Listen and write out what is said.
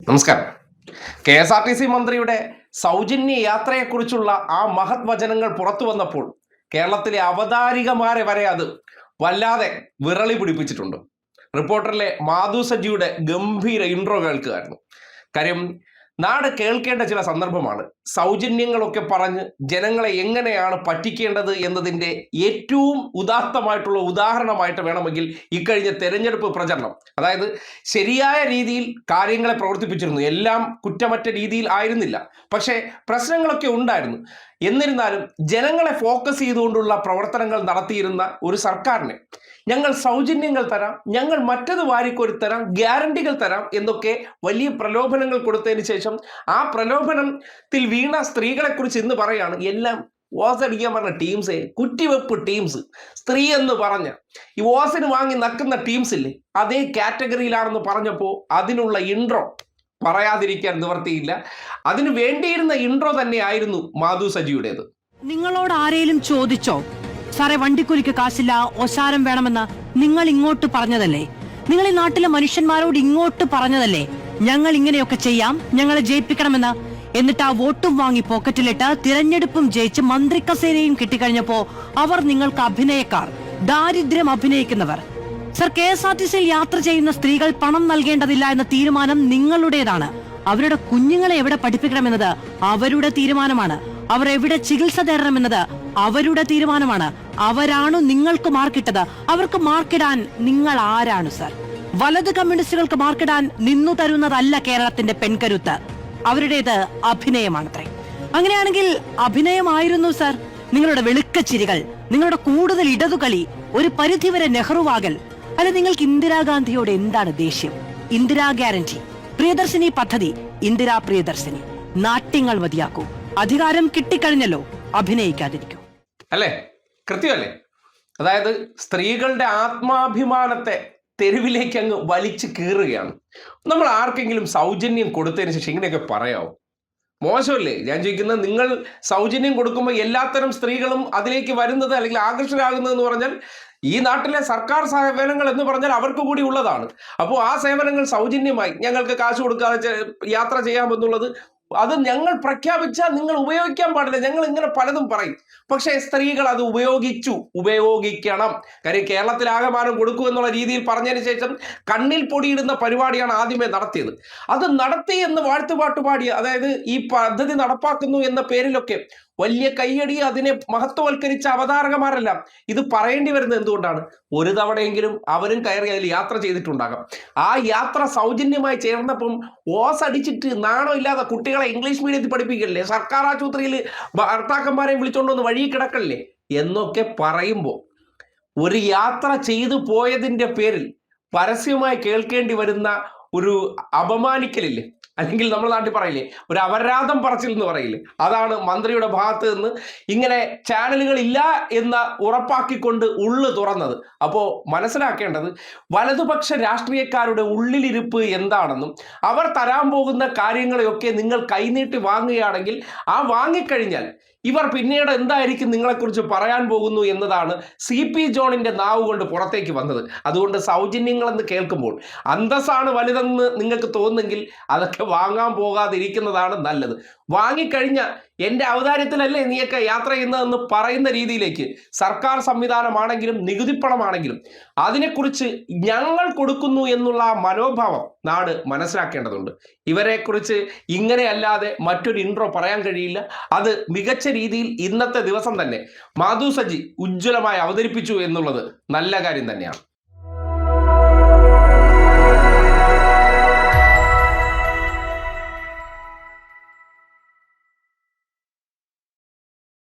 നമസ്കാരം. KSRTC മന്ത്രിയുടെ സൗജന്യ യാത്രയെക്കുറിച്ചുള്ള ആ മഹത് വചനങ്ങൾ പുറത്തു വന്നപ്പോൾ കേരളത്തിലെ അവതാരികമാരെ വരെ അത് വല്ലാതെ വിറളി പിടിപ്പിച്ചിട്ടുണ്ട്. റിപ്പോർട്ടറിലെ മാധു സജിയുടെ ഗംഭീര ഇൻട്രോ കേൾക്കുകയായിരുന്നു. കാര്യം നാട് കേൾക്കേണ്ട ചില സന്ദർഭമാണ്. സൗജന്യങ്ങളൊക്കെ പറഞ്ഞ് ജനങ്ങളെ എങ്ങനെയാണ് പറ്റിക്കേണ്ടത് എന്നതിൻ്റെ ഏറ്റവും ഉദാത്തമായിട്ടുള്ള ഉദാഹരണമായിട്ട് വേണമെങ്കിൽ ഇക്കഴിഞ്ഞ തെരഞ്ഞെടുപ്പ് പ്രചരണം, അതായത് ശരിയായ രീതിയിൽ കാര്യങ്ങളെ പ്രവർത്തിപ്പിച്ചിരുന്നു. എല്ലാം കുറ്റമറ്റ രീതിയിൽ ആയിരുന്നില്ല, പക്ഷേ പ്രശ്നങ്ങളൊക്കെ ഉണ്ടായിരുന്നു. എന്നിരുന്നാലും ജനങ്ങളെ ഫോക്കസ് ചെയ്തുകൊണ്ടുള്ള പ്രവർത്തനങ്ങൾ നടത്തിയിരുന്ന ഒരു സർക്കാരിനെ ഞങ്ങൾ സൗജന്യങ്ങൾ തരാം, ഞങ്ങൾ മറ്റത് വാരിക്കോരി തരാം, ഗ്യാരണ്ടികൾ തരാം എന്നൊക്കെ വലിയ പ്രലോഭനങ്ങൾ കൊടുത്തതിന് ശേഷം ആ പ്രലോഭനത്തിൽ വീണ സ്ത്രീകളെക്കുറിച്ച് ഇന്ന് പറയാണ് എല്ലാം വാസ് അടിക്കാൻ പറഞ്ഞ ടീംസേ, കുറ്റിവെപ്പ് ടീംസ്, സ്ത്രീ എന്ന് പറഞ്ഞ ഈ വാസിന് വാങ്ങി നക്കുന്ന ടീംസ് ഇല്ലേ, അതേ കാറ്റഗറിയിലാണെന്ന് പറഞ്ഞപ്പോൾ അതിനുള്ള ഇൻട്രോ പറയാതിരിക്കാൻ നിവർത്തിയില്ല. അതിന് വേണ്ടിയിരുന്ന ഇൻട്രോ തന്നെയായിരുന്നു മാധു സജിയുടേത്. നിങ്ങളോട് ആരെങ്കിലും ചോദിച്ചോ സാറേ വണ്ടിക്കൂലിക്ക് കാശില്ല, ഒശാരം വേണമെന്ന്? നിങ്ങൾ ഇങ്ങോട്ട് പറഞ്ഞതല്ലേ? നിങ്ങൾ ഈ നാട്ടിലെ മനുഷ്യന്മാരോട് ഇങ്ങോട്ട് പറഞ്ഞതല്ലേ ഞങ്ങൾ ഇങ്ങനെയൊക്കെ ചെയ്യാം, ഞങ്ങളെ ജയിപ്പിക്കണമെന്ന്? എന്നിട്ട് ആ വോട്ടും വാങ്ങി പോക്കറ്റിലിട്ട് തിരഞ്ഞെടുപ്പും ജയിച്ച് മന്ത്രി കസേരയും കിട്ടിക്കഴിഞ്ഞപ്പോ അവർ നിങ്ങൾക്ക് അഭിനയക്കാർ, ദാരിദ്ര്യം അഭിനയിക്കുന്നവർ. സർ, KSRTCയിൽ യാത്ര ചെയ്യുന്ന സ്ത്രീകൾ പണം നൽകേണ്ടതില്ല എന്ന തീരുമാനം നിങ്ങളുടേതാണ്. അവരുടെ കുഞ്ഞുങ്ങളെ എവിടെ പഠിപ്പിക്കണമെന്നത് അവരുടെ തീരുമാനമാണ്. അവർ എവിടെ ചികിത്സ തേടണമെന്നത് അവരുടെ തീരുമാനമാണ്. അവരാണ് നിങ്ങൾക്ക് മാർക്കിട്ടത്. അവർക്ക് മാർക്കിടാൻ നിങ്ങൾ ആരാണ് സർ? വലത് കമ്മ്യൂണിസ്റ്റുകൾക്ക് മാർക്കിടാൻ നിന്നു തരുന്നതല്ല കേരളത്തിന്റെ പെൺകരുത്ത്. അവരുടേത് അഭിനയമാണത്രേ. അങ്ങനെയാണെങ്കിൽ അഭിനയമായിരുന്നു സർ നിങ്ങളുടെ വെളുക്കച്ചിരികൾ, നിങ്ങളുടെ കൂടുതൽ ഇടതുകളി, ഒരു പരിധിവരെ നെഹ്റുവാകൽ. അല്ല, നിങ്ങൾക്ക് ഇന്ദിരാഗാന്ധിയോട് എന്താണ് ദേഷ്യം? ഇന്ദിരാ ഗ്യാരണ്ടി, പ്രിയദർശിനി പദ്ധതി, ഇന്ദിരാ പ്രിയദർശിനി, നാട്യങ്ങൾ മതിയാക്കൂ. അധികാരം കിട്ടിക്കഴിഞ്ഞല്ലോ, അഭിനയിക്കാതിരിക്കൂ. അല്ലേ? കൃത്യമല്ലേ? അതായത് സ്ത്രീകളുടെ ആത്മാഭിമാനത്തെ തെരുവിലേക്ക് അങ്ങ് വലിച്ചു കീറുകയാണ്. നമ്മൾ ആർക്കെങ്കിലും സൗജന്യം കൊടുത്തതിന് ശേഷം ഇങ്ങനെയൊക്കെ പറയാമോ? മോശമല്ലേ? ഞാൻ ചോദിക്കുന്നത്, നിങ്ങൾ സൗജന്യം കൊടുക്കുമ്പോൾ എല്ലാത്തരം സ്ത്രീകളും അതിലേക്ക് വരുന്നത് അല്ലെങ്കിൽ ആകർഷകരാകുന്നതെന്ന് പറഞ്ഞാൽ ഈ നാട്ടിലെ സർക്കാർ സേവനങ്ങൾ എന്ന് പറഞ്ഞാൽ അവർക്ക് കൂടി ഉള്ളതാണ്. അപ്പോൾ ആ സേവനങ്ങൾ സൗജന്യമായി ഞങ്ങൾക്ക് കാശ് കൊടുക്കാതെ യാത്ര ചെയ്യാമെന്നുള്ളത് അത് ഞങ്ങൾ പ്രഖ്യാപിച്ചാൽ നിങ്ങൾ ഉപയോഗിക്കാൻ പാടില്ല. ഞങ്ങൾ ഇങ്ങനെ പലതും പറയും, പക്ഷേ സ്ത്രീകൾ അത് ഉപയോഗിക്കണം. കാര്യം കേരളത്തിലാകമാനം കൊടുക്കൂ എന്നുള്ള രീതിയിൽ പറഞ്ഞതിന് ശേഷം കണ്ണിൽ പൊടിയിടുന്ന പരിപാടിയാണ് ആദ്യമേ നടത്തിയത്. അത് നടത്തി എന്ന് വാഴ്ത്തുപാട്ട് പാടിയ, അതായത് ഈ പദ്ധതി നടപ്പാക്കുന്നു എന്ന പേരിലൊക്കെ വലിയ കയ്യടി, അതിനെ മഹത്വവൽക്കരിച്ച അവതാരകമാരെല്ലാം ഇത് പറയേണ്ടി വരുന്നത് എന്തുകൊണ്ടാണ്? ഒരു തവണയെങ്കിലും അവരും കയറി അതിൽ യാത്ര ചെയ്തിട്ടുണ്ടാകാം. ആ യാത്ര സൗജന്യമായി ചേർന്നപ്പം ഓസ് അടിച്ചിട്ട് നാണോ ഇല്ലാതെ കുട്ടികളെ ഇംഗ്ലീഷ് മീഡിയത്തിൽ പഠിപ്പിക്കല്ലേ, സർക്കാർ ആശുപത്രിയിൽ ഭർത്താക്കന്മാരെ വിളിച്ചോണ്ടൊന്ന് വഴി കിടക്കല്ലേ എന്നൊക്കെ പറയുമ്പോൾ ഒരു യാത്ര ചെയ്തു പോയതിൻ്റെ പേരിൽ പരസ്യമായി കേൾക്കേണ്ടി വരുന്ന ഒരു അപമാനിക്കലില്ലേ, അല്ലെങ്കിൽ നമ്മുടെ നാട്ടിൽ പറയില്ലേ ഒരു അപരാധം പറച്ചിൽ എന്ന് പറയില്ലേ, അതാണ് മന്ത്രിയുടെ ഭാഗത്ത് നിന്ന് ഇങ്ങനെ ചാനലുകൾ ഇല്ല എന്ന് ഉറപ്പാക്കിക്കൊണ്ട് ഉള്ളു തുറന്നത്. അപ്പോൾ മനസ്സിലാക്കേണ്ടത് വലതുപക്ഷ രാഷ്ട്രീയക്കാരുടെ ഉള്ളിലിരിപ്പ് എന്താണെന്നും അവർ തരാൻ പോകുന്ന കാര്യങ്ങളെയൊക്കെ നിങ്ങൾ കൈനീട്ടി വാങ്ങുകയാണെങ്കിൽ ആ വാങ്ങിക്കഴിഞ്ഞാൽ ഇവർ പിന്നീട് എന്തായിരിക്കും നിങ്ങളെക്കുറിച്ച് പറയാൻ പോകുന്നു എന്നതാണ് CP ജോണിൻ്റെ നാവ് കൊണ്ട് പുറത്തേക്ക് വന്നത്. അതുകൊണ്ട് സൗജന്യങ്ങളെന്ന് കേൾക്കുമ്പോൾ അന്തസ്സാണ് വലുതെന്ന് നിങ്ങൾക്ക് തോന്നുന്നെങ്കിൽ അതൊക്കെ വാങ്ങാൻ പോകാതിരിക്കുന്നതാണ് നല്ലത്. വാങ്ങിക്കഴിഞ്ഞാൽ എൻ്റെ ഔദാര്യത്തിലല്ലേ നീയൊക്കെ യാത്ര ചെയ്യുന്നതെന്ന് പറയുന്ന രീതിയിലേക്ക് സർക്കാർ സംവിധാനമാണെങ്കിലും നികുതിപ്പണമാണെങ്കിലും അതിനെക്കുറിച്ച് ഞങ്ങൾ കൊടുക്കുന്നു എന്നുള്ള മനോഭാവം നാട് മനസ്സിലാക്കേണ്ടതുണ്ട്. ഇവരെക്കുറിച്ച് ഇങ്ങനെയല്ലാതെ മറ്റൊരു ഇൻട്രോ പറയാൻ കഴിയില്ല. അത് മികച്ച രീതിയിൽ ഇന്നത്തെ ദിവസം തന്നെ മാധു സജി ഉജ്ജ്വലമായി അവതരിപ്പിച്ചു എന്നുള്ളത് നല്ല കാര്യം തന്നെയാണ്.